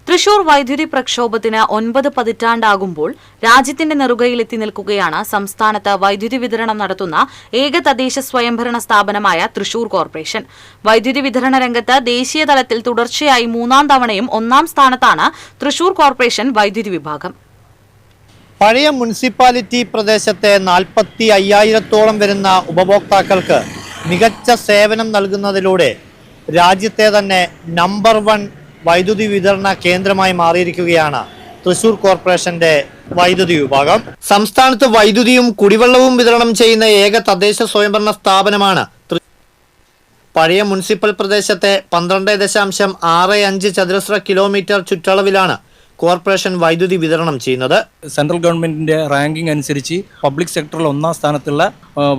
തൃശൂർ വൈദ്യുതി പ്രക്ഷോഭത്തിന് 9 പതിറ്റാണ്ടാകുമ്പോൾ രാജ്യത്തിന്റെ നെറുകയിലെത്തി നിൽക്കുകയാണ് സംസ്ഥാനത്ത് വൈദ്യുതി വിതരണം നടത്തുന്ന ഏക തദ്ദേശ സ്വയംഭരണ സ്ഥാപനമായ തൃശൂർ കോർപ്പറേഷൻ. വൈദ്യുതി വിതരണ രംഗത്ത് ദേശീയ തലത്തിൽ തുടർച്ചയായി 3-ാം തവണയും 1-ാം സ്ഥാനത്താണ് തൃശൂർ കോർപ്പറേഷൻ വൈദ്യുതി വിഭാഗം. പഴയ മുനിസിപ്പാലിറ്റി പ്രദേശത്തെ 45,000-ഓളം വരുന്ന ഉപഭോക്താക്കൾക്ക് മികച്ച സേവനം നൽകുന്നതിലൂടെ രാജ്യത്തെ തന്നെ നമ്പർ 1 വൈദ്യുതി വിതരണ കേന്ദ്രമായി മാറിയിരിക്കുകയാണ് തൃശൂർ കോർപ്പറേഷന്റെ വൈദ്യുതി വിഭാഗം. സംസ്ഥാനത്ത് വൈദ്യുതിയും കുടിവെള്ളവും വിതരണം ചെയ്യുന്ന ഏക തദ്ദേശ സ്വയംഭരണ സ്ഥാപനമാണ്. പഴയ മുനിസിപ്പൽ പ്രദേശത്തെ 12.65 ചതുരശ്ര കിലോമീറ്റർ ചുറ്റളവിലാണ് കോർപ്പറേഷൻ വൈദ്യുതി വിതരണം ചെയ്യുന്നത്. സെൻട്രൽ ഗവൺമെന്റിന്റെ റാങ്കിംഗ് അനുസരിച്ച് പബ്ലിക് സെക്ടറിൽ 1-ാം സ്ഥാനത്തുള്ള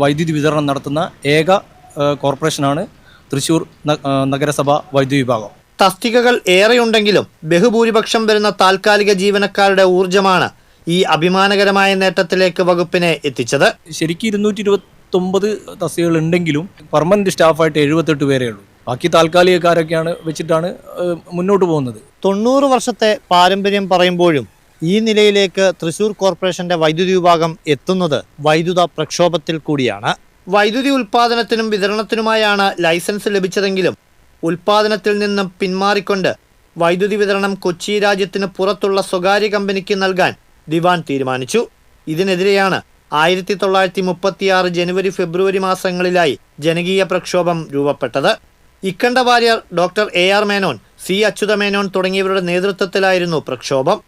വൈദ്യുതി വിതരണം നടത്തുന്ന ഏക കോർപ്പറേഷനാണ് തൃശൂർ നഗരസഭ വൈദ്യുതി വിഭാഗം. തസ്തികകൾ ഏറെയുണ്ടെങ്കിലും ബഹുഭൂരിപക്ഷം വരുന്ന താൽക്കാലിക ജീവനക്കാരുടെ ഊർജ്ജമാണ് ഈ അഭിമാനകരമായ നേട്ടത്തിലേക്ക് വകുപ്പിനെ എത്തിച്ചത്. ശരിക്കും 229 തസ്തികകൾ ഉണ്ടെങ്കിലും പെർമനന്റ് സ്റ്റാഫായിട്ട് 78 പേരേ ഉള്ളൂ. ബാക്കി താൽക്കാലികക്കാരൊക്കെയാണ് വെച്ചിട്ടാണ് മുന്നോട്ട് പോകുന്നത്. 90 വർഷത്തെ പാരമ്പര്യം പറയുമ്പോഴും ഈ നിലയിലേക്ക് തൃശൂർ കോർപ്പറേഷന്റെ വൈദ്യുതി വിഭാഗം എത്തുന്നത് വൈദ്യുത പ്രക്ഷോഭത്തിൽ കൂടിയാണ്. വൈദ്യുതി ഉൽപാദനത്തിനും വിതരണത്തിനുമായാണ് ലൈസൻസ് ലഭിച്ചതെങ്കിലും ഉൽപാദനത്തിൽ നിന്നും പിന്മാറിക്കൊണ്ട് വൈദ്യുതി വിതരണം കൊച്ചി രാജ്യത്തിന് പുറത്തുള്ള സ്വകാര്യ കമ്പനിക്ക് നൽകാൻ ദിവാൻ തീരുമാനിച്ചു. ഇതിനെതിരെയാണ് 1936 ജനുവരി ഫെബ്രുവരി മാസങ്ങളിലായി ജനകീയ പ്രക്ഷോഭം രൂപപ്പെട്ടത്. Ikkanda Warrier, doctor AR Menon, C Achuthamenon തുടങ്ങിയവരുടെ നേതൃത്വത്തിലായിരുന്നു പ്രക്ഷോഭം.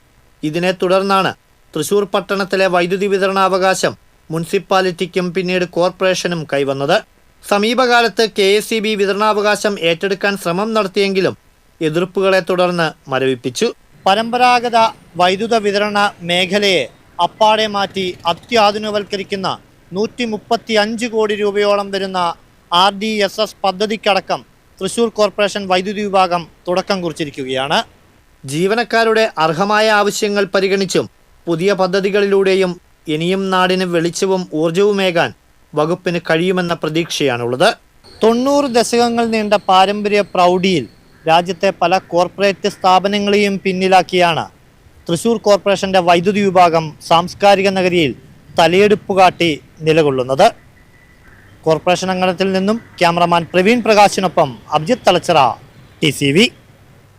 ഇതിനെ തുടർന്നാണ് തൃശൂർ പട്ടണത്തിലെ വൈദ്യുതി വിതരണാവകാശം മുനിസിപ്പാലിറ്റിക്കും പിന്നീട് കോർപ്പറേഷനും കൈവന്നത്. സമീപകാലത്ത് KSEB വിതരണാവകാശം ഏറ്റെടുക്കാൻ ശ്രമം നടത്തിയെങ്കിലും എതിർപ്പുകളെ തുടർന്ന് മരവിപ്പിച്ചു. പരമ്പരാഗത വൈദ്യുത വിതരണ മേഖലയെ അപ്പാടെ മാറ്റി അത്യാധുനികവൽക്കരിക്കുന്ന 135 കോടി രൂപയോളം വരുന്ന RDSS പദ്ധതിക്കടക്കം തൃശൂർ കോർപ്പറേഷൻ വൈദ്യുതി വിഭാഗം തുടക്കം കുറിച്ചിരിക്കുകയാണ്. ജീവനക്കാരുടെ അർഹമായ ആവശ്യങ്ങൾ പരിഗണിച്ചും പുതിയ പദ്ധതികളിലൂടെയും ഇനിയും നാടിന് വെളിച്ചവും ഊർജവുമേകാൻ വകുപ്പിന് കഴിയുമെന്ന പ്രതീക്ഷയാണുള്ളത്. 90 ദശകങ്ങൾ നീണ്ട പാരമ്പര്യ പ്രൗഢിയിൽ രാജ്യത്തെ പല കോർപ്പറേറ്റ് സ്ഥാപനങ്ങളെയും പിന്നിലാക്കിയാണ് തൃശൂർ കോർപ്പറേഷന്റെ വൈദ്യുതി വിഭാഗം സാംസ്കാരിക നഗരിയിൽ തലയെടുപ്പ് കാട്ടി നിലകൊള്ളുന്നത്. കോർപ്പറേഷൻ അങ്കണത്തിൽ നിന്നും ക്യാമറമാൻ പ്രവീൺ പ്രകാശിനൊപ്പം അഭിജിത്ത് തലച്ചിറ, TCV.